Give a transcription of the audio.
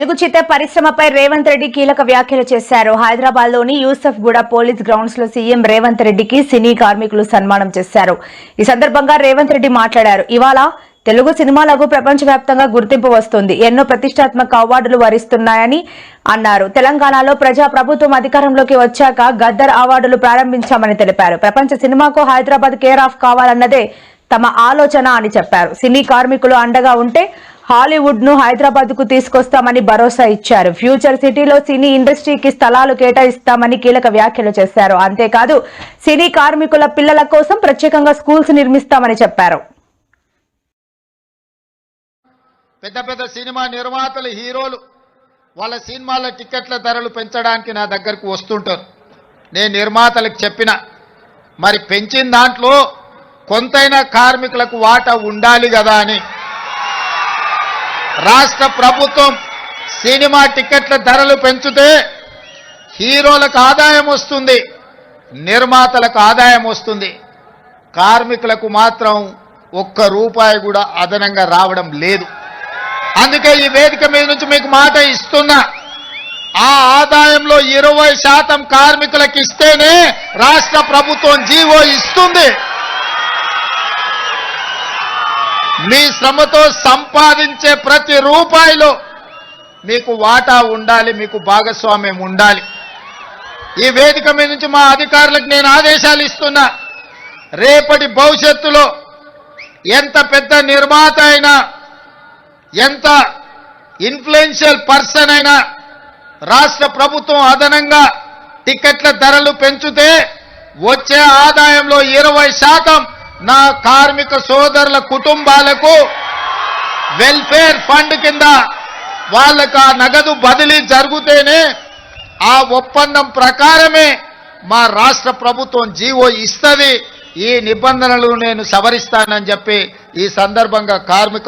తెలుగు చిత్ర పరిశ్రమపై రేవంత్ రెడ్డి కీలక వ్యాఖ్యలు చేశారు. హైదరాబాద్ లోని యూసఫ్ గూడ పోలీస్ గ్రౌండ్స్ లో సీఎం రేవంత్ రెడ్డికి సినీ కార్మికులు సన్మానం చేశారు. ఈ సందర్భంగా రేవంత్ రెడ్డి మాట్లాడారు. ఇవాళ తెలుగు సినిమాలకు ప్రపంచవ్యాప్తంగా గుర్తింపు వస్తుంది. ఎన్నో ప్రతిష్టాత్మక అవార్డులు వరిస్తున్నాయని అన్నారు. తెలంగాణలో ప్రభుత్వం అధికారంలోకి వచ్చాక గద్దర్ అవార్డులు ప్రారంభించామని తెలిపారు. ప్రపంచ సినిమాకు హైదరాబాద్ కేర్ ఆఫ్ కావాలన్నదే తమ ఆలోచన అని చెప్పారు. సినీ కార్మికులు అండగా ఉంటే హాలీవుడ్ ను హైదరాబాద్ కు తీసుకొస్తామని భరోసా ఇచ్చారు. ఫ్యూచర్ సిటీలో సినీ ఇండస్ట్రీకి స్థలాలు కేటాయిస్తామని కీలక వ్యాఖ్యలు చేశారు. అంతేకాదు సినీ కార్మికుల పిల్లల కోసం ప్రత్యేకంగా స్కూల్స్ నిర్మిస్తామని చెప్పారు. పెద్ద పెద్ద సినిమా నిర్మాతలు హీరోలు వాళ్ళ సినిమాల టికెట్ల ధరలు పెంచడానికి నా దగ్గరకు వస్తుంటారు. నేను నిర్మాతలకు చెప్పిన మరి పెంచిన దాంట్లో కొంతైనా కార్మికులకు వాటా ఉండాలి కదా అని. రాష్ట్ర ప్రభుత్వం సినిమా టికెట్ల ధరలు పెంచితే హీరోలకు ఆదాయం వస్తుంది, నిర్మాతలకు ఆదాయం వస్తుంది, కార్మికులకు మాత్రం ఒక్క రూపాయి కూడా అదనంగా రావడం లేదు. అందుకే ఈ వేదిక మీద నుంచి మీకు మాట ఇస్తున్నా, ఆ ఆదాయంలో 20% కార్మికులకు ఇస్తేనే రాష్ట్ర ప్రభుత్వం జీవో ఇస్తుంది. మీ శ్రమతో సంపాదించే ప్రతి రూపాయిలో మీకు వాటా ఉండాలి, మీకు భాగస్వామ్యం ఉండాలి. ఈ వేదిక మీద నుంచి మా అధికారులకు నేను ఆదేశాలు ఇస్తున్నా, రేపటి భవిష్యత్తులో ఎంత పెద్ద నిర్మాత అయినా, ఎంత ఇన్ఫ్లుయెన్షియల్ పర్సన్ అయినా రాష్ట్ర ప్రభుత్వం అదనంగా టికెట్ల ధరలు పెంచితే వచ్చే ఆదాయంలో 20% నా కార్మిక సోదరుల కుటుంబాలకు వెల్ఫేర్ ఫండ్ కింద వాళ్ళకు ఆ నగదు బదిలీ జరిగితేనే ఆ ఒప్పందం ప్రకారమే మా రాష్ట్ర ప్రభుత్వం జీవో ఇస్తుంది. ఈ నిబంధనలు నేను సవరిస్తానని చెప్పి ఈ సందర్భంగా కార్మిక